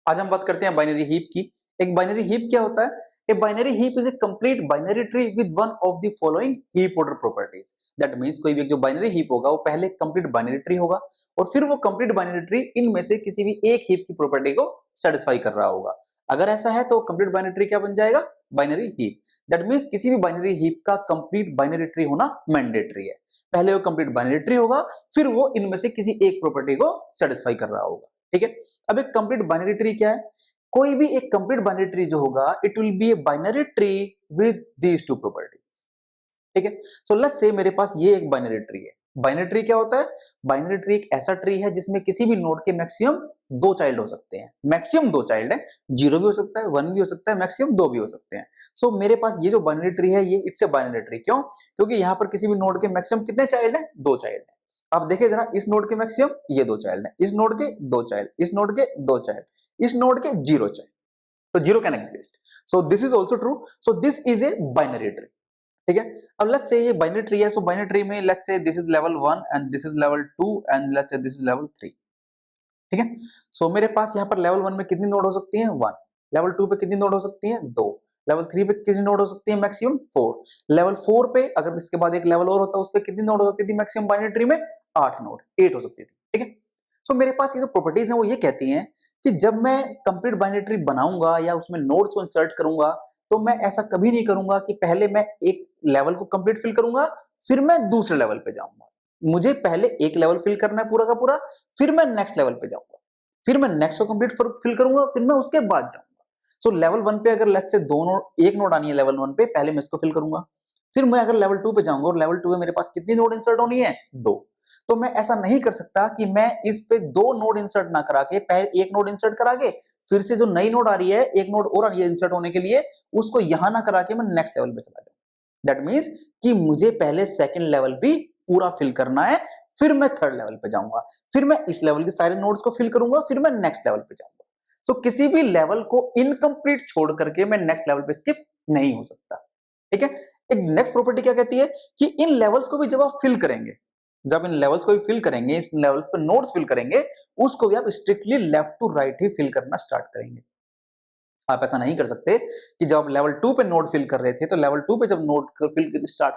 आज हम बात करते हैं बाइनरी हीप की। एक बाइनरी हीप क्या होता है? A binary heap is a complete binary tree with one of the following heap order properties. That means कोई भी जो बाइनरी हीप होगा वो पहले कंप्लीट बाइनरी ट्री होगा और फिर वो कंप्लीट बाइनरी ट्री इनमें से किसी भी एक हीप की प्रॉपर्टी को सेटिस्फाई कर रहा होगा। अगर ऐसा है तो कंप्लीट बाइनरी ट्री क्या बन जाएगा? Binary heap. दैट मींस किसी भी बाइनरी हीप का कंप्लीट बाइनरी ट्री होना मैंडेटरी है। पहले वो कंप्लीट बाइनरी ट्री होगा, फिर वो इनमें से किसी एक प्रॉपर्टी को सेटिस्फाई कर रहा होगा। ठीक है, अब एक कंप्लीट बाइनरी ट्री क्या है? कोई भी एक कंप्लीट बाइनरी ट्री जो होगा it will be a binary tree with these two properties. ठीक है, सो लेट्स से मेरे पास ये एक बाइनरी ट्री है। बाइनरी ट्री क्या होता है? बाइनरी ट्री एक ऐसा ट्री है जिसमें किसी भी नोड के मैक्सिमम दो चाइल्ड हो सकते हैं। मैक्सिमम दो चाइल्ड है, जीरो भी हो सकता है, वन भी हो सकता है, मैक्सिमम दो भी हो सकते हैं। सो मेरे पास ये जो बाइनरी ट्री है ये इट्स ए बाइनरी ट्री। क्यों? क्योंकि यहां पर किसी भी नोड के मैक्सिमम कितने चाइल्ड है? दो चाइल्ड है। आप देखिए जरा, इस नोड के मैक्सिमम ये दो चाइल्ड है, इस नोड के दो चाइल्ड, इस नोड के दो चाइल्ड, इस नोड के जीरो चाइल्ड। तो zero can exist. So this is also true. So this is a binary tree. ठीक है, अब लेट्स से ये बाइनरी ट्री है। सो बाइनरी ट्री में let's say this is level 1 and this is level 2 and let's say this is level 3। ठीक है, सो मेरे पास यहाँ पर लेवल 1 में कितनी नोड हो सकती है? 1। लेवल 2 पे कितनी नोड हो सकती है? 2। लेवल 3 पे कितनी नोड हो सकती है? मैक्सिमम 4। लेवल 4 पे अगर इसके बाद एक लेवल और होता है उस पे कितनी नोड हो सकती थी मैक्सिमम बाइनरी ट्री में? 8 नोड, 8 हो सकती थी। ठीक है, सो मेरे पास ये जो प्रॉपर्टीज हैं वो ये कहती हैं कि जब मैं कंप्लीट बाइनरी ट्री बनाऊंगा या उसमें नोड्स को इंसर्ट करूंगा तो मैं ऐसा कभी नहीं करूंगा कि पहले मैं एक लेवल को कंप्लीट फिल करूंगा फिर मैं दूसरे लेवल पे जाऊंगा। मुझे पहले एक लेवल फिल करना है पूरा का पूरा, फिर मैं नेक्स्ट लेवल पे जाऊंगा, फिर मैं नेक्स्ट को कंप्लीट फिल करूंगा, फिर मैं उसके बाद जाऊंगा। सो लेवल 1 पे अगर लेट्स से दो नोड, एक नोड आनी है लेवल 1 पे, पहले मैं इसको फिल करूंगा, फिर मैं अगर लेवल 2 पे जाऊंगा और लेवल 2 में मेरे पास कितनी नोड इंसर्ट होनी है? 2। तो मैं ऐसा नहीं कर सकता कि मैं इस पे दो नोड इंसर्ट ना करा के पहले एक नोड इंसर्ट करा के फिर से जो नई नोड आ रही है एक नोड और आ रही है इंसर्ट होने के लिए उसको यहां ना करा के मैं नेक्स्ट लेवल पे चला जाऊं। दैट मींस कि मुझे पहले सेकंड लेवल भी पूरा फिल करना है, फिर मैं थर्ड लेवल पे जाऊंगा, फिर मैं इस लेवल के सारे नोड्स को फिल करूंगा, फिर मैं नेक्स्ट लेवल पे जाऊंगा। सो किसी भी लेवल को इनकम्प्लीट छोड़ करके मैं नेक्स्ट लेवल पे स्किप नहीं हो सकता। ठीक है, एक नेक्स्ट प्रॉपर्टी क्या कहती है कि इन लेवल्स को भी जब आप फिल करेंगे, जब इन लेवल्स को भी फिल करेंगे, इस लेवल्स पे नोड्स फिल करेंगे, उसको भी आप स्ट्रिक्टली लेफ्ट टू राइट ही फिल करना स्टार्ट करेंगे। आप ऐसा नहीं कर सकते कि जब आप लेवल 2 पे नोड फिल कर रहे थे तो लेवल 2 पे जब नोड फिल स्टार्ट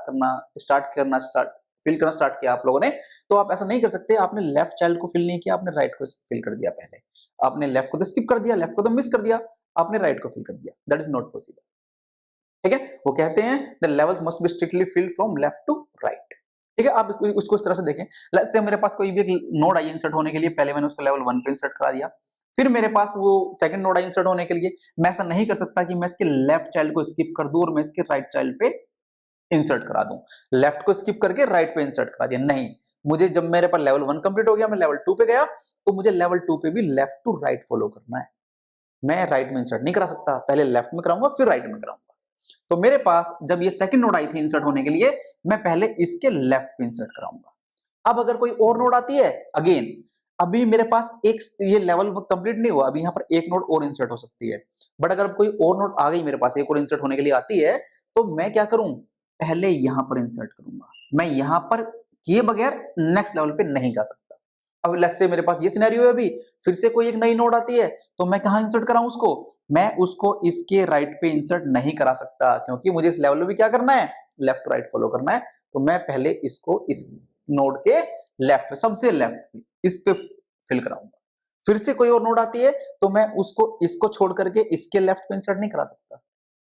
किया आप लोगों ने, तो आप ऐसा नहीं कर सकते आपने लेफ्ट चाइल्ड को फिल नहीं किया, आपने राइट को फिल कर दिया। पहले आपने लेफ्ट को तो स्किप कर दिया, लेफ्ट को तो मिस कर दिया, आपने राइट को फिल कर दिया। That is not possible. ठीक है, वो कहते हैं the levels must be strictly filled from left to right. ठीक है, आप उसको इस तरह से देखें। लेट्स से मेरे पास कोई भी एक नोड आई इंसर्ट होने के लिए, पहले मैंने उसको लेवल 1 पे इंसर्ट करा दिया, फिर मेरे पास वो सेकंड नोड आई इंसर्ट होने के लिए, मैं ऐसा नहीं कर सकता कि मैं इसके लेफ्ट चाइल्ड को स्किप कर दूं और मैं इसके राइट चाइल्ड पे इंसर्ट करा दूं, लेफ्ट को स्किप करके राइट पे इंसर्ट करा दिया। नहीं, मुझे जब मेरे पास लेवल 1 कंप्लीट हो गया, मैं लेवल 2 पे गया, तो मुझे लेवल 2 पे भी लेफ्ट टू राइट फॉलो करना है। मैं राइट में इंसर्ट नहीं करा सकता, पहले लेफ्ट में कराऊंगा फिर राइट में कराऊंगा। तो मेरे पास जब ये सेकंड नोड आई थी इंसर्ट होने के लिए, मैं पहले इसके लेफ्ट पे इंसर्ट कराऊंगा। अब अगर कोई और नोड आती है, अगेन अभी मेरे पास एक ये लेवल कंप्लीट नहीं हुआ, अभी यहाँ पर एक नोड और इंसर्ट हो सकती है। बट अगर कोई और नोड आ गई मेरे पास, एक और इंसर्ट होने के लिए आती है, तो मैं क्या करूं? पहले यहां पर इंसर्ट करूंगा। मैं यहां पर किए बगैर नेक्स्ट लेवल पे नहीं जा सकता। अब लेट्स से मेरे पास ये सिनेरियो है, अभी फिर से कोई एक नई नोड आती है, तो मैं कहां इंसर्ट कराऊं उसको? मैं उसको इसके राइट पे इंसर्ट नहीं करा सकता, क्योंकि मुझे इस लेवल में भी क्या करना है? लेफ्ट टू राइट फॉलो करना है। तो मैं पहले इसको इस नोड के लेफ्ट, सबसे लेफ्ट पे, इस पे फिल कराऊंगा। फिर से कोई और नोड आती है तो मैं उसको इसको छोड़ करके इसके लेफ्ट पे इंसर्ट नहीं करा सकता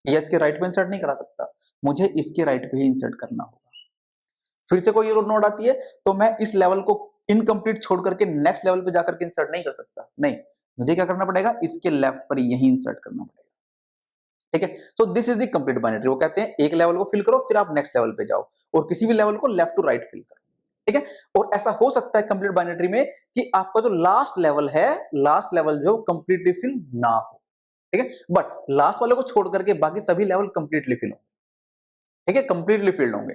या इसके राइट पे इंसर्ट नहीं करा सकता, मुझे इसके राइट पे ही इंसर्ट करना होगा। फिर से कोई और नोड आती है तो मैं इस लेवल को इनकम्प्लीट छोड़ करके नेक्स्ट लेवल पे जाकर के इंसर्ट नहीं कर सकता। नहीं, मुझे क्या करना पड़ेगा? इसके लेफ्ट पर यही इंसर्ट करना पड़ेगा। ठीक है, so this is the complete binary. वो कहते हैं एक लेवल को फिल करो फिर आप नेक्स्ट लेवल पे जाओ और किसी भी लेवल को लेफ्ट टू राइट फिल करो। ठीक है, और ऐसा हो सकता है कंप्लीट बाइनरी में कि आपका जो लास्ट लेवल है, लास्ट लेवल जो कंप्लीटली फिल ना हो। ठीक है, बट लास्ट वाले को छोड़ करके बाकी सभी लेवल कंप्लीटली फिल होंगे। ठीक है, कंप्लीटली फिल्ड होंगे।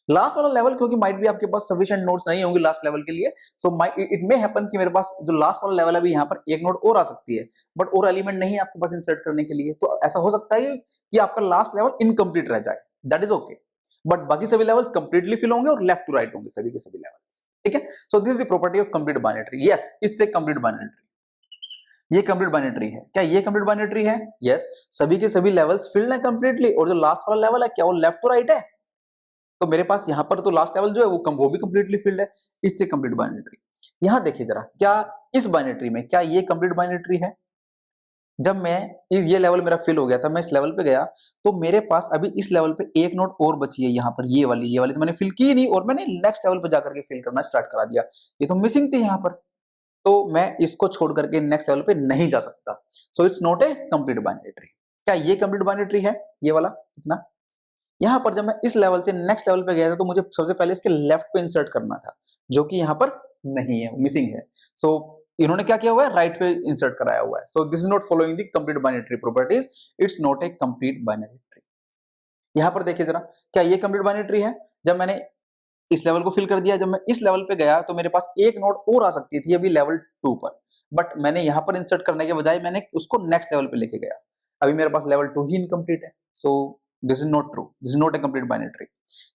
लास्ट वाला लेवल क्योंकि माइट भी आपके पास सफिशिएंट नोड्स नहीं होंगे लास्ट लेवल के लिए, सो इट मे हैपन कि मेरे पास जो लास्ट वाला लेवल है यहाँ पर एक नोड और आ सकती है, बट और एलिमेंट नहीं है आपके पास इंसर्ट करने के लिए, तो ऐसा हो सकता है कि आपका लास्ट लेवल इनकम्प्लीट रह जाए। दैट इज ओके, बट बाकी सभी लेवल्स कंप्लीटली फिल होंगे और लेफ्ट टू राइट होंगे सभी के सभी लेवल्स। ठीक है, so this is the property of complete binary tree. Yes, it's a complete binary tree. ये कंप्लीट बाइनरी ट्री है। क्या ये कंप्लीट बाइनरी ट्री है? यस, सभी के सभी लेवल्स फिल्ड है कंप्लीटली, और जो लास्ट वाला लेवल है क्या वो लेफ्ट टू राइट है? तो मेरे पास यहाँ पर तो लास्ट लेवल जो है वो भी कंप्लीटली फिल्ड है, इससे कंप्लीट बाइनरी ट्री। यहाँ देखिए जरा, क्या इस बाइनरी ट्री में क्या ये कंप्लीट बाइनरी ट्री है? जब मैं ये लेवल मेरा फिल हो गया था, मैं इस लेवल पे गया, तो मेरे पास अभी इस लेवल पे एक नोड और बची है यहाँ पर, ये वाली तो मैंने फिल की नहीं, और मैंने नेक्स्ट लेवल पे जाकर के फिल करना स्टार्ट करा दिया। ये तो मिसिंग थी यहाँ पर, तो मैं इसको छोड़ करके नेक्स्ट लेवल पे नहीं जा सकता। So it's not A complete binary tree. क्या ये कंप्लीट बाइनरी ट्री है? ये वाला इतना। यहाँ पर जब मैं इस लेवल से नेक्स्ट लेवल पे गया था, तो मुझे सबसे पहले इसके लेफ्ट पे इंसर्ट करना था, जो कि यहाँ पर नहीं है, मिसिंग है। सो इन्होंने क्या किया हुआ है? राइट पे इंसर्ट कराया हुआ है। So this is not following the complete binary tree properties, it's not A complete binary tree. यहाँ पर देखिए जरा, क्या ये कंप्लीट बाइनरी ट्री है? जब मैंने इस लेवल को फिल कर दिया, जब मैं इस लेवल पे गया तो मेरे पास एक नोड और आ सकती थी अभी लेवल 2 पर, बट मैंने यहाँ पर इंसर्ट करने के बजाय मैंने उसको नेक्स्ट लेवल पे लेके गया। अभी मेरे पास लेवल 2 ही इनकम्प्लीट है। So this is not true, this is not a complete binary tree.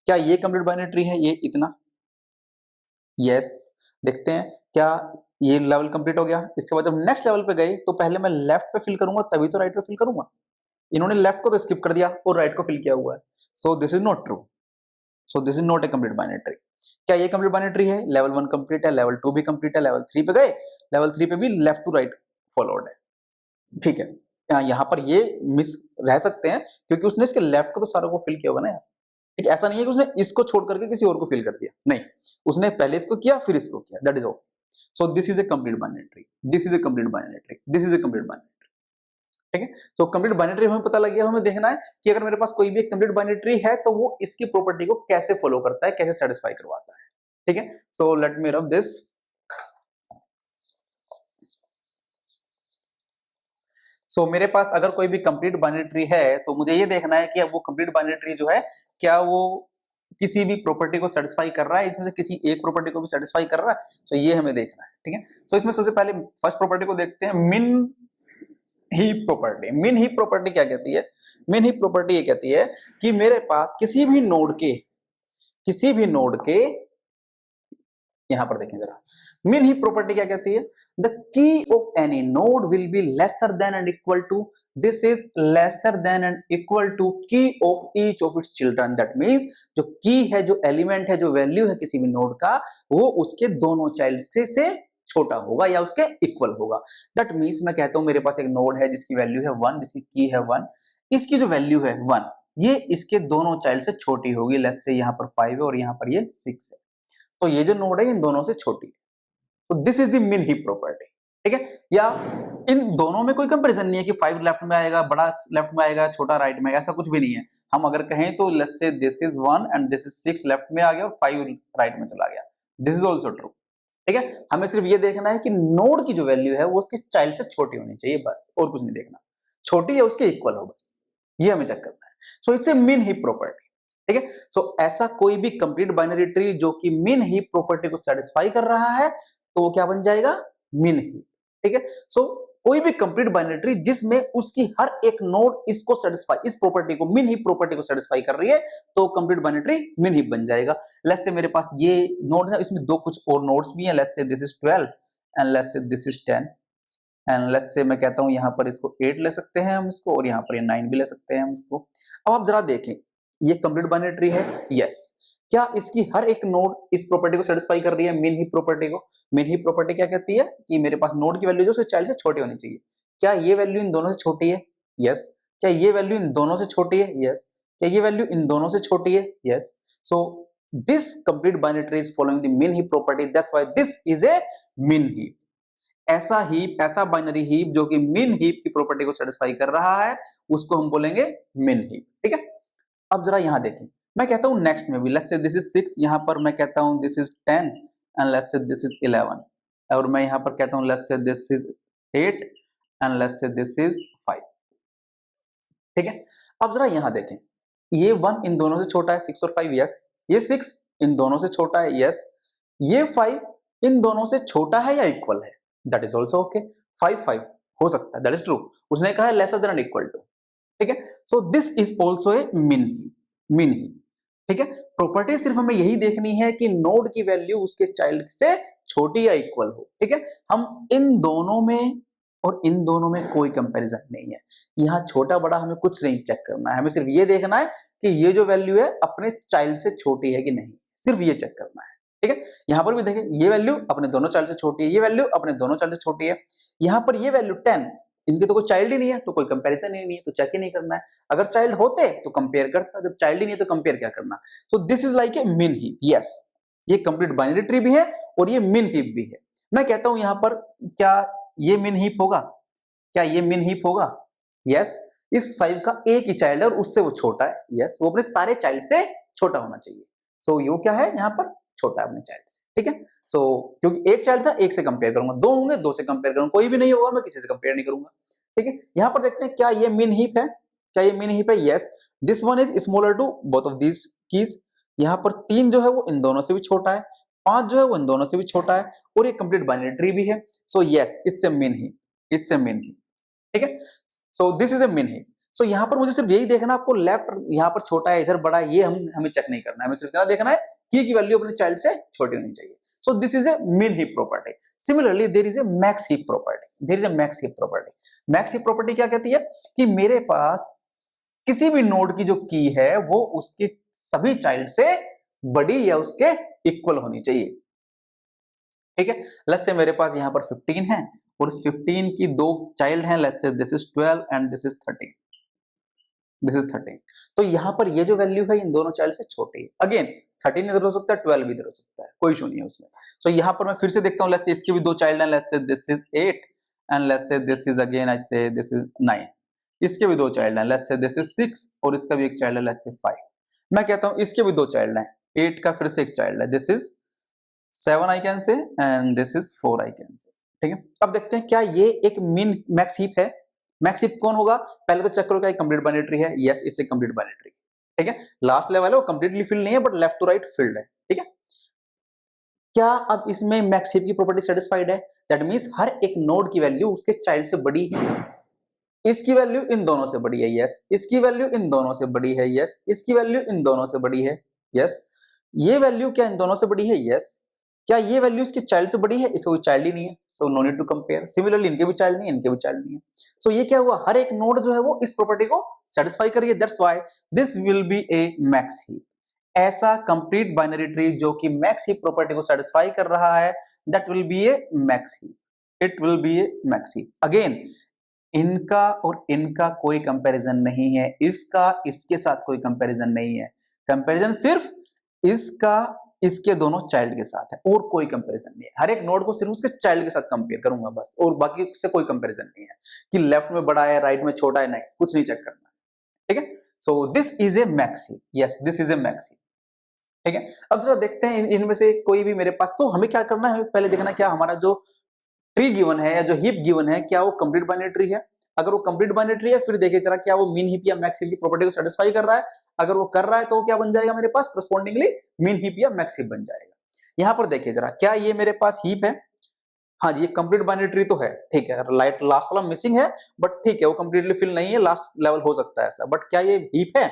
क्या ये कंप्लीट बाइनरी ट्री है? ये इतना। यस, देखते हैं क्या ये लेवल कंप्लीट हो गया। इसके बाद जब नेक्स्ट लेवल पे गए तो पहले मैं लेफ्ट पे फिल करूंगा, तभी तो राइट पे फिल करूंगा। इन्होंने लेफ्ट को तो स्किप कर दिया और राइट को फिल किया हुआ है। So this is not true, so this is not a complete binary tree. क्या ये कंप्लीट बाइनरी ट्री है? लेवल 1 कंप्लीट है, लेवल 2 भी कंप्लीट है, लेवल 3 पे गए, लेवल 3 पे भी लेफ्ट टू राइट फॉलोड है। ठीक है, यहाँ पर ये मिस रह सकते हैं क्योंकि उसने इसके लेफ्ट को तो सारों को फिल किया होगा ना यार। ठीक, ऐसा नहीं है कि उसने इसको छोड़ करके किसी और को फिल कर दिया, नहीं, उसने पहले इसको किया फिर इसको किया, that is all. So this is A complete binary tree, this is A complete binary tree, this is A complete binary tree. ठीक है, तो कंप्लीट बाइनरी ट्री हमें पता लग गया। हमें देखना है कि अगर मेरे पास कोई भी एक कंप्लीट बाइनरी ट्री है तो वो इसकी प्रॉपर्टी को कैसे फॉलो करता है, कैसे सेटिस्फाई करवाता है। ठीक है, so let me rub this. सो मेरे पास अगर कोई भी कंप्लीट बाइनरी ट्री है तो मुझे ये देखना है कि अब वो कंप्लीट बाइनरी ट्री जो है क्या वो किसी भी प्रॉपर्टी को सेटिस्फाई कर रहा है, इसमें से किसी एक प्रॉपर्टी को भी सेटिस्फाई कर रहा है। सो ये हमें देखना है। ठीक है, सो इसमें सबसे पहले फर्स्ट प्रॉपर्टी को देखते हैं, मिन हीप प्रॉपर्टी। मिन हीप प्रॉपर्टी क्या कहती है? मिन हीप प्रॉपर्टी ये कहती है कि मेरे पास किसी भी नोड के यहां पर देखें जरा, मिन हीप प्रॉपर्टी क्या कहती है? The key of any node will be lesser than and equal to, this is lesser than and equal to key of each of its children. That means जो की है, जो एलिमेंट है, जो value है किसी भी नोड का, वो उसके दोनों चाइल्ड से छोटा होगा या उसके इक्वल होगा। दैट मींस मैं कहता हूं मेरे पास एक नोड है जिसकी वैल्यू है 1, जिसकी की है 1, इसकी जो वैल्यू है 1, ये इसके दोनों चाइल्ड से छोटी होगी। लेट्स से यहाँ पर 5 है और यहाँ पर ये 6 है, तो ये जो नोड है इन दोनों से छोटी है। तो this is the min heap property. ठीक है, या इन दोनों में कोई कंपैरिजन नहीं है कि 5 लेफ्ट में आएगा, बड़ा लेफ्ट में आएगा, छोटा राइट में आएगा, ऐसा कुछ भी नहीं है। हम अगर कहें तो let's say this is 1 and this is 6 left में आ गया और 5 राइट में चला गया, दिस इज ऑल्सो ट्रू। ठीक है, हमें सिर्फ ये देखना है कि नोड की जो वैल्यू है वो उसके चाइल्ड से छोटी होनी चाहिए, बस, और कुछ नहीं देखना। छोटी या उसके इक्वल हो, बस ये हमें चेक करना है। So it's a min heap property. ठीक है, सो ऐसा कोई भी कंप्लीट बाइनरी ट्री जो कि मिन हीप प्रॉपर्टी को सेटिस्फाई कर रहा है तो वो क्या बन जाएगा? मिन हीप। ठीक है, सो कोई भी कंप्लीट बाइनरी ट्री जिसमें उसकी हर एक नोड इसको सेटिस्फाई, इस प्रॉपर्टी को, मिन हीप प्रॉपर्टी को सेटिस्फाई कर रही है, तो कंप्लीट बाइनरी ट्री मिन हीप बन जाएगा। लेट्स से मेरे पास ये नोड है, इसमें दो कुछ और नोड्स भी हैं। Let's say this is 12 and let's say this is 10 and let's say मैं कहता हूं यहां पर इसको 8 ले सकते हैं हम इसको, और यहां पर ये 9 भी ले सकते हैं हम इसको। अब आप जरा देखें, ये कंप्लीट बाइनरी ट्री है, यस। क्या इसकी हर एक नोड इस प्रॉपर्टी को सेटिस्फाई कर रही है, मिन हीप प्रॉपर्टी को? मिन हीप प्रॉपर्टी क्या कहती है कि मेरे पास नोड की वैल्यू जो उसके चाइल्ड से छोटी होनी चाहिए। क्या ये वैल्यू इन दोनों से छोटी है? यस। क्या ये वैल्यू इन दोनों से छोटी है? यस। क्या ये वैल्यू इन दोनों से छोटी है? Yes. So this complete binary tree is following the min heap property, that's why this is a min heap. ऐसा हीप, ऐसा बाइनरी हीप जो कि मिन हीप की प्रॉपर्टी को सेटिस्फाई कर रहा है, उसको हम बोलेंगे मिन हीप। ठीक है, अब जरा यहां देखें, मैं कहता हूं नेक्स्ट में भी, लेट्स से दिस इज 6, यहां पर मैं कहता हूं this is 10 and let's say this is 11, और मैं यहां पर कहता हूं let's say this is 8 and let's say this is 5। ठीक है, अब जरा यहां देखें, ये 1 इन दोनों से छोटा है, 6 और 5, यस। ये 6 इन दोनों से छोटा है, यस। ये 5 इन दोनों से छोटा है या इक्वल है, दैट इज ऑल्सो ओके। 5 5 हो सकता है, दैट इज ट्रू। उसने कहा है lesser than and equal to. ठीक है, so this is also a min heap. ठीक है, प्रॉपर्टी सिर्फ हमें यही देखनी है कि नोड की वैल्यू उसके चाइल्ड से छोटी या इक्वल हो। ठीक है, हम इन दोनों में और इन दोनों में कोई कंपैरिजन नहीं है। यहाँ छोटा बड़ा हमें कुछ नहीं चेक करना है, हमें सिर्फ ये देखना है कि ये जो वैल्यू है अपने चाइल्ड से छोटी है कि नहीं, सिर्फ ये चेक करना है। ठीक है, यहाँ पर भी देखें ये वैल्यू अपने दोनों चाइल्ड से छोटी है, ये वैल्यू अपने दोनों चाइल्ड से छोटी है। यहाँ पर ये वैल्यू 10, इनके तो कोई चाइल्ड ही नहीं है तो कोई कंपैरिजन ही नहीं है, तो चेक ही नहीं करना है। अगर चाइल्ड होते तो कंपेयर करता, जब चाइल्ड ही नहीं है तो कंपेयर क्या करना। सो this is like a min heap. Yes, ये कंप्लीट बाइनरी ट्री भी है और ये मिन हीप भी है। मैं कहता हूं यहां पर क्या ये मिन हीप होगा, क्या ये मिन हीप होगा? यस, इस 5 का एक ही चाइल्ड है और उससे वो छोटा है। यस, वो अपने सारे चाइल्ड से छोटा होना चाहिए। सो यो क्या है यहाँ पर, छोटा है अपने चाइल्ड से। ठीक है, सो क्योंकि एक चाइल्ड था, एक से कंपेयर करूंगा, दो होंगे दो से कंपेयर करूंगा, कोई भी नहीं होगा मैं किसी से कंपेयर नहीं करूंगा। ठीक है, यहां पर देखते हैं क्या ये मिन हीप है, क्या ये मिन हीप है? Yes, this one is smaller to both of these keys. यहाँ पर 3 जो है वो इन दोनों से भी छोटा है, 5 जो है वो इन दोनों से भी छोटा है और ये कंप्लीट बाइनरी ट्री भी है। So yes, it's a min heap, it's a min heap. ठीक है, so this is a min heap. सो यहाँ पर मुझे सिर्फ यही देखना, आपको लेफ्ट यहाँ पर छोटा है इधर बड़ा है, ये हमें चेक नहीं करना है, हमें सिर्फ इतना देखना है की वैल्यू अपने चाइल्ड से छोटी होनी चाहिए। सो this is a min heap property. Similarly there is a max heap property, there is a max heap property. Max heap property क्या कहती है कि मेरे पास किसी भी नोड की जो की है वो उसके सभी चाइल्ड से बड़ी या उसके इक्वल होनी चाहिए। ठीक है, लेट्स से मेरे पास यहाँ पर 15 है और इस 15 की 2 चाइल्ड हैं, let's say this is 12 and this is 13, this is 13। तो यहाँ पर ये जो वैल्यू है इन दोनों चाइल्ड से छोटी है। अगेन 13 इधर हो सकता है, 12 भी इधर हो सकता है, कोई इशू नहीं है उसमें। सो यहाँ पर मैं फिर से देखता हूँ, लेट्स से इसकी भी 2 चाइल्ड हैं, let's say this is 8 and let's say this is again I से दिस इज 9। इसके भी 2 चाइल्ड हैं, लेट्स से दिस इज 6 और इसका भी एक चाइल्ड है, लेट्स से 5। मैं कहता हूँ इसके भी 2 चाइल्ड हैं, 8 का फिर से एक चाइल्ड है, this is 7 I can say and this is 4 I can say. ठीक है, अब देखते हैं क्या ये एक मिन मैक्स हीप है। मैक्स हीप कौन होगा, पहले तो चेक करो क्या कंप्लीट बाइनरी ट्री है। Yes, it's a complete binary tree. ठीक है, लास्ट लेवल है वो कंप्लीटली फिल्ड नहीं है but left to right filled है। ठीक है, क्या अब इसमें मैक्स हीप की प्रॉपर्टी सेटिस्फाइड है? दैट मींस हर एक नोड की वैल्यू उसके चाइल्ड से बड़ी है। इसकी वैल्यू इन दोनों से बड़ी है। यस, इसकी वैल्यू इन दोनों से बड़ी है। यस, इसकी वैल्यू इन दोनों से बड़ी है। यस, ये वैल्यू क्या इन दोनों से बड़ी है? यस, क्या ये वैल्यू इसके चाइल्ड से बड़ी है? इसका कोई चाइल्ड ही नहीं है, so no need to compare. Similarly इनके भी चाइल्ड नहीं है, इनके भी चाइल्ड नहीं है। सो ये क्या हुआ, हर एक नोड जो है वो इस प्रॉपर्टी को सेटिस्फाई कर रही है। That's why this will B A max heap. ऐसा कंप्लीट बाइनरी ट्री जो कि मैक्स हीप प्रॉपर्टी को सेटिस्फाई कर रहा है, that will be A max heap, it will be A max heap. Again इनका और इनका कोई कंपैरिजन नहीं है, इसका इसके साथ कोई कंपैरिजन नहीं है। कंपैरिजन सिर्फ इसका इसके दोनों चाइल्ड के साथ है और कोई कंपैरिजन नहीं है। हर एक नोड को सिर्फ उसके चाइल्ड के साथ कंपेयर करूंगा बस, और बाकी से कोई कंपैरिजन नहीं है कि लेफ्ट में बड़ा है राइट में छोटा है, नहीं, कुछ नहीं चेक करना। ठीक है, so this is a max heap. Yes, this is a max heap. ठीक है, अब जरा देखते हैं इनमें से कोई भी मेरे पास, तो हमें क्या करना है, पहले देखना क्या हमारा जो ट्री गिवन है या जो हीप गिवन है क्या वो कंप्लीट बाइनरी ट्री है। अगर वो कंप्लीट बाइनरी ट्री है फिर देखिए जरा क्या वो मीन हीप या मैक्स हीप की प्रॉपर्टी को सेटिस्फाई कर रहा है। अगर वो कर रहा है तो क्या बन जाएगा मेरे पास, करस्पॉन्डिंगली मीन हीप या मैक्स हीप बन जाएगा। यहां पर देखिए जरा क्या ये मेरे पास हीप है, हाँ जी ये कंप्लीट बाइनरी ट्री तो है। ठीक है, लाइट लास्ट वाला मिसिंग है बट ठीक है वो कंप्लीटली फिल नहीं है, लास्ट लेवल हो सकता है ऐसा, बट क्या ये हीप है?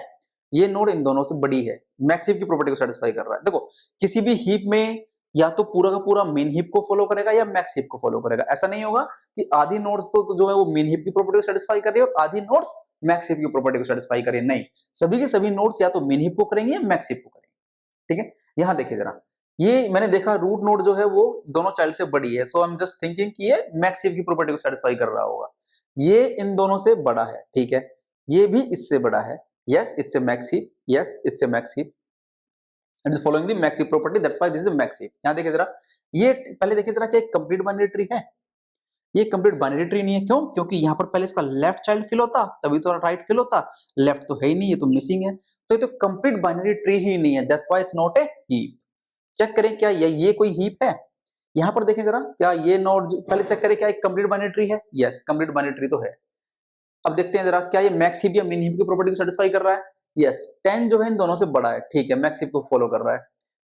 ये नोड इन दोनों से बड़ी है, मैक्स हीप की प्रॉपर्टी को सेटिस्फाई कर रहा है। देखो किसी भी हीप में या तो पूरा का पूरा मेन हीप को फॉलो करेगा या मैक्स हीप को फॉलो करेगा। ऐसा नहीं होगा कि आधी नोड्स तो जो है वो मेन हीप की प्रॉपर्टी को सेटिस्फाई कर रही है और आधी नोड्स मैक्स हीप की प्रॉपर्टी को सेटिस्फाई कर रही है। नहीं, सभी के सभी नोड्स या तो मेन हीप को करेंगे या मैक्स हीप को करेंगे। ठीक है, यहां देखिए जरा, ये मैंने देखा रूट नोड जो है वो दोनों चाइल्ड से बड़ी है, सो आई एम जस्ट थिंकिंग कि ये मैक्स हीप की प्रॉपर्टी को सेटिस्फाई कर रहा होगा। ये इन दोनों से बड़ा है, ठीक है, ये भी इससे बड़ा है। Yes, it's a max heap. Yes, it's a max heap. It is following the max heap property, that's why this is max heap. यहां देखिए जरा, ये पहले देखिए जरा कि एक कंप्लीट बाइनरी ट्री है। ये कंप्लीट बाइनरी ट्री नहीं है, क्यों? क्योंकि यहां पर पहले इसका लेफ्ट चाइल्ड फिल होता तभी तो राइट फिल होता, लेफ्ट तो है ही नहीं, ये तो मिसिंग है, तो ये तो कंप्लीट बाइनरी ट्री ही नहीं है। That's why it's not a heap. Check करें क्या ये कोई हीप है? यहां पर देखें जरा, क्या ये नोड पहले चेक करें क्या एक कंप्लीट बाइनरी ट्री है? यस, कंप्लीट बाइनरी ट्री तो है। अब देखते हैं जरा क्या ये मैक्स हीप या मिन हीप की प्रॉपर्टी को सेटिस्फाई कर रहा है? यस, 10 जो है इन दोनों से बड़ा है, ठीक है, मैक्स हीप को फॉलो कर रहा है।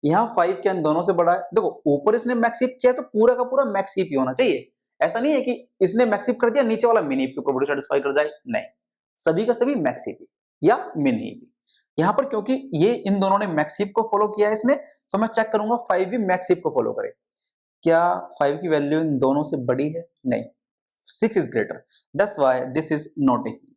यहाँ 5 क्या इन दोनों से बड़ा है? देखो ऊपर इसने मैक्स हीप किया तो पूरा का पूरा मैक्स हीप ही होना चाहिए। ऐसा नहीं है कि इसने मैक्स हीप कर दिया नीचे वाला मिन हीप की प्रॉपर्टी सेटिस्फाई कर जाए, नहीं, सभी का सभी मैक्स हीप या मिन हीप। यहाँ पर क्योंकि ये इन दोनों ने मैक्स हीप को फॉलो किया है इसने, तो मैं चेक करूंगा 5 भी मैक्स हीप को फॉलो करे। क्या 5 की वैल्यू इन दोनों से बड़ी है? नहीं, 6 is greater, that's why this is not a heap.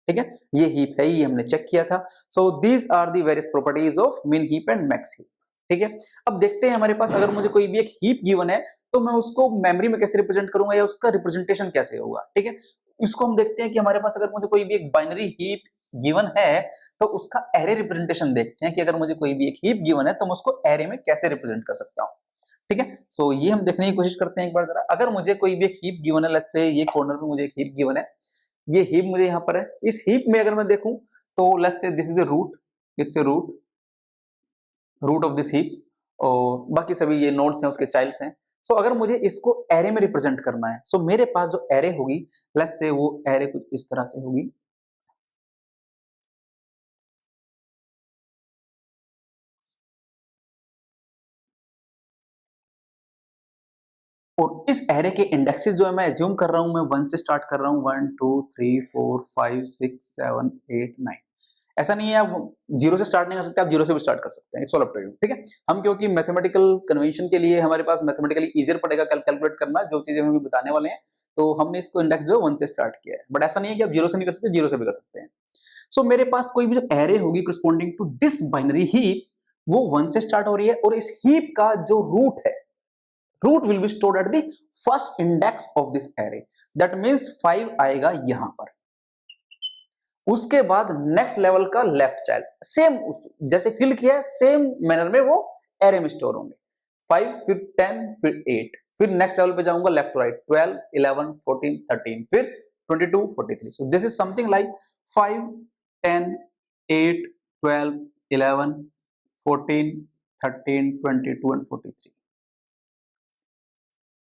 ठीक है, ये हीप है, ये हमने चेक किया था। So these are the various properties of min heap and max heap. ठीक है, अब देखते हैं हमारे पास अगर मुझे कोई भी एक हीप गिवन है तो मैं उसको मेमोरी में कैसे रिप्रेजेंट करूंगा या उसका रिप्रेजेंटेशन कैसे होगा। ठीक है, इसको हम देखते हैं कि हमारे पास अगर मुझे कोई भी एक बाइनरी हीप गिवन है तो उसका एरे रिप्रेजेंटेशन देखते हैं कि अगर मुझे कोई भी एक हीप गिवन है तो मैं उसको एरे में कैसे रिप्रेजेंट कर सकता हूँ। ठीक है, सो ये हम देखने की कोशिश करते हैं एक बार जरा। अगर मुझे कोई भी एक हीप गिवन है, लेट्स से ये कॉर्नर पे मुझे एक हीप गिवन है, ये हीप मुझे यहाँ पर है। इस हीप में अगर मैं देखूं तो let's say this is a root, it's a root of this heap, और बाकी सभी ये नोड्स हैं उसके चाइल्ड्स हैं। सो अगर मुझे इसको एरे में रिप्रेजेंट करना है, सो मेरे पास जो एरे होगी, लेट्स से वो एरे कुछ इस तरह से होगी। और इस एरे के इंडेक्सेस जो है मैं एज्यूम कर रहा हूं, मैं 1 से स्टार्ट कर रहा हूं, 1 2 3 4 5 6 7 8 9। ऐसा नहीं है आप 0 से स्टार्ट नहीं कर सकते, आप 0 से भी स्टार्ट कर सकते हैं, it's all up to you. ठीक है, हम क्योंकि मैथमेटिकल कन्वेंशन के लिए हमारे पास मैथमेटिकली इजियर पड़ेगा कैलकुलेट करना, जो चीजें हम बताने वाले हैं, तो हमने इसको इंडेक्स जो है 1 से स्टार्ट किया है। बट ऐसा नहीं है कि आप 0 से नहीं कर सकते, 0 से भी कर सकते हैं। सो मेरे पास कोई भी जो एरे होगी corresponding to this binary heap, वो 1 से स्टार्ट हो रही है, और इस हीप का जो रूट है, root will be stored at the first index of this array, that means 5 आएगा यहां पर। उसके बाद नेक्स्ट लेवल का लेफ्ट चाइल्ड सेम जैसे फिल किया है, सेम मैनर में वो एरे में स्टोर होंगे। 5 फिर 10 फिर 8, फिर नेक्स्ट लेवल पे जाऊंगा लेफ्ट टू राइट, 12 11 14 13 फिर 22 43। सो this is something like 5 10 8 12 11 14 13 22 and 43।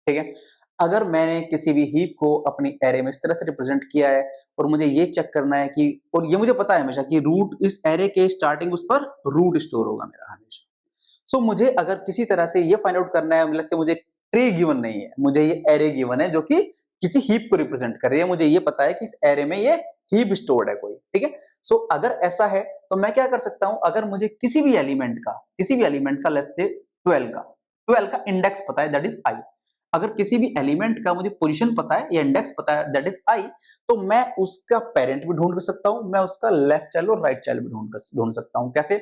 ठीक है, अगर मैंने किसी भी हीप को अपनी एरे में इस तरह से रिप्रेजेंट किया है और मुझे ये चेक करना है कि, और ये मुझे पता है हमेशा कि रूट इस एरे के स्टार्टिंग उस पर रूट स्टोर होगा मेरा हमेशा। सो मुझे अगर किसी तरह से ये फाइंड आउट करना है, मतलब से मुझे ट्री गिवन नहीं है, मुझे ये एरे गिवन है जो कि किसी हीप को रिप्रेजेंट कर रही है, मुझे ये पता है कि इस एरे में ये हीप स्टोर्ड है कोई। ठीक है, सो अगर ऐसा है तो मैं क्या कर सकता हूं, अगर मुझे किसी भी एलिमेंट का लेट्स से 12 का इंडेक्स पता है, दैट इज आई। अगर किसी भी एलिमेंट का मुझे पोजीशन पता है या इंडेक्स पता है, दैट इज आई, तो मैं उसका पेरेंट भी ढूंढ सकता हूं, मैं उसका लेफ्ट चाइल्ड और राइट चाइल्ड भी ढूंढ सकता हूं। कैसे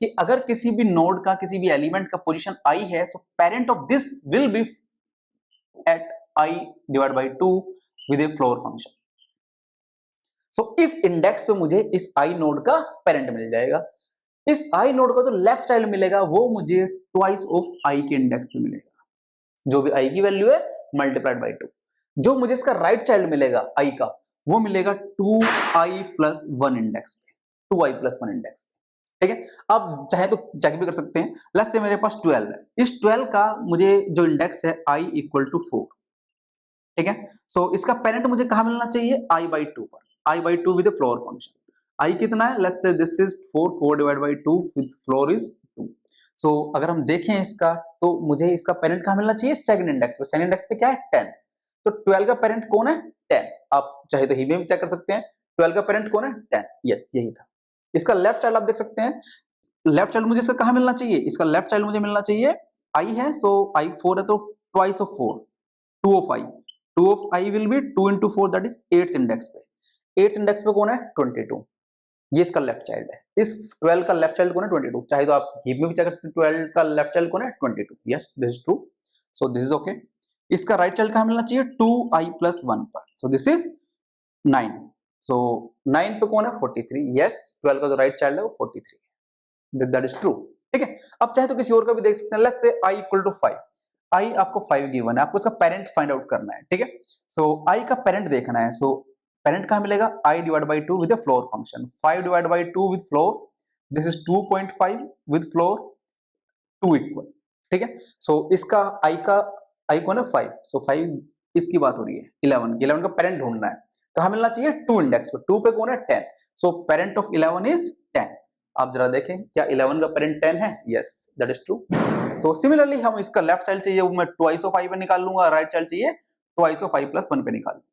कि अगर किसी भी नोड का, किसी भी एलिमेंट का पोजीशन आई है, so parent of this will be at I divide by 2 with a floor function. So इस इंडेक्स पे मुझे इस आई नोड का पेरेंट मिल जाएगा। इस आई नोड का जो लेफ्ट चाइल्ड मिलेगा वो मुझे ट्वाइस ऑफ आई के इंडेक्स पे मिलेगा, जो भी आई की वैल्यू है मल्टीप्लाइड बाई 2। जो मुझे इसका राइट चाइल्ड मिलेगा आई का, वो मिलेगा 2i प्लस 1 इंडेक्स पे, 2i प्लस 1 इंडेक्स पे। ठीक है, अब चाहे तो चेक भी कर सकते हैं। लेट्स से मेरे पास 12 है, इस 12 का मुझे जो इंडेक्स है i इक्वल टू 4। ठीक है, सो इसका पेरेंट मुझे कहां मिलना चाहिए, i बाई 2 पर, i by 2 with floor function. i कितना है, let's say this is 4 divide by 2 with floor is 2। सो अगर हम देखें इसका, तो मुझे इसका पेरेंट कहां मिलना चाहिए, सेकंड इंडेक्स पे। सेकंड इंडेक्स पे क्या है, 10। तो 12 का पेरेंट कौन है, 10। आप चाहे तो हीप में चेक कर सकते हैं, 12 का पेरेंट कौन है, 10। यस, यही था। इसका लेफ्ट चाइल्ड आप देख सकते हैं, लेफ्ट चाइल्ड मुझे इसका कहां मिलना चाहिए, इसका लेफ्ट चाइल्ड मुझे मिलना चाहिए आई है, सो आई 4 है तो twice of 4, 2 of I, 2 of I will be 2 into 4, that is 8th index पे। 8th इंडेक्स पे कौन है, 22। ये इसका लेफ्ट चाइल्ड है। इस 12 का लेफ्ट चाइल्ड कौन है, 22। चाहे तो आप हीप में भी चेक कर सकते हैं, 12 का लेफ्ट चाइल्ड कौन है, 22। Yes, this is true, so this is okay. इसका राइट चाइल्ड कहां मिलना चाहिए, 2i प्लस 1 पर, सो दिस इज 9। सो 9 पे कौन है, 43। यस, 12 का जो राइट चाइल्ड है वो 43 है, दैट इज ट्रू। ठीक है, अब चाहे तो किसी और का भी देख सकते हैं। Let's say i equal to 5, i आपको 5 गिवन है, आपको इसका पेरेंट फाइंड आउट करना है। ठीक है, सो i का पेरेंट देखना है। सो पेरेंट कहां मिलेगा, i divide by 2 with a floor function. 5 divide by 2 with floor, this is 2.5 with floor 2 equal. ठीक है, सो इसका i कौन है, 5। सो 5 इसकी बात हो रही है, 11 का पेरेंट ढूंढना है, कहां मिलना चाहिए, 2 इंडेक्स पे। 2 पे कौन है, 10। सो पेरेंट ऑफ 11 इज 10। आप जरा देखें क्या 11 का पेरेंट 10 है, yes, that is true. So similarly हम इसका लेफ्ट चाइल्ड चाहिए, वो मैं ट्वाइस ऑफ i पे निकाल लूंगा, राइट चाइल्ड चाहिए ट्वाइस ऑफ i प्लस 1 पे निकाल लूंगा।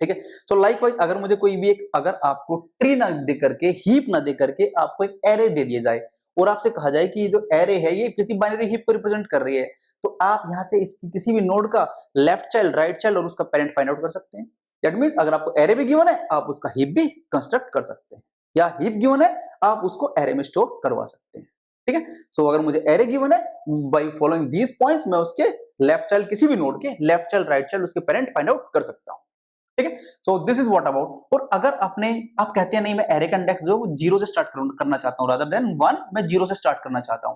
ठीक है। सो लाइकवाइज अगर मुझे कोई भी एक, अगर आपको ट्री ना दे करके, हीप ना दे करके आपको एक एरे दे दिया जाए और आपसे कहा जाए कि जो एरे है ये किसी बाइनरी हीप को रिप्रेजेंट कर रही है, तो आप यहां से इसकी किसी भी नोड का लेफ्ट चाइल्ड, राइट चाइल्ड और उसका पेरेंट फाइंड आउट कर सकते हैं। दैट मींस अगर आपको एरे भी गिवन है आप उसका हीप भी कंस्ट्रक्ट कर सकते हैं, या हीप गिवन है आप उसको एरे में स्टोर करवा सकते हैं। ठीक है। सो अगर मुझे एरे गिवन है, बाय फॉलोइंग दीज पॉइंट्स मैं उसके लेफ्ट चाइल्ड, किसी भी नोड के लेफ्ट चाइल्ड, राइट चाइल्ड, उसके पेरेंट फाइंड आउट कर सकता हूं। ठीक है। So this is what about. और अगर आप कहते हैं नहीं मैं एरे का इंडेक्स जो जीरो से स्टार्ट करना चाहता हूं रादर देन 1, मैं जीरो से स्टार्ट करना चाहता हूं,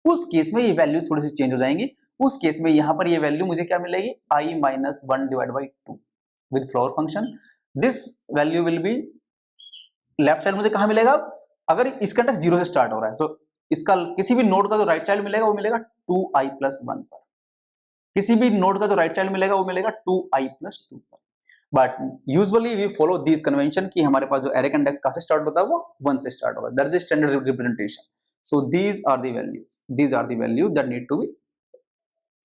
उस केस में ये वैल्यूज थोड़ी सी चेंज हो जाएंगी। उस केस में यहां पर ये वैल्यू मुझे क्या मिलेगी, i minus 1 divide by 2 with floor function. This value will be left child मुझे कहां मिलेगा, अगर इसका इंडेक्स जीरो से स्टार्ट हो रहा है, सो इसका किसी भी नोड का जो राइट चाइल्ड मिलेगा वो मिलेगा 2i प्लस 1 पर, किसी भी नोड का जो राइट चाइल्ड मिलेगा वो मिलेगा 2i प्लस 2 पर। But usually we follow this convention कि हमारे पास जो एरे का इंडेक्स कहां से स्टार्ट होता है वो 1 से स्टार्ट होगा। That is standard representation. So these are the values, these are the values that need to be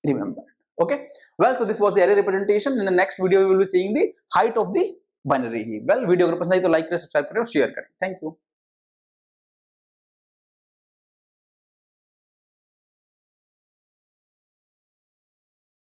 remembered. Okay, well, so this was the array representation. In the next video we will be seeing the height of the binary heap. Well, video अगर पसंद आई तो like करें, subscribe करें और share करें। Thank you.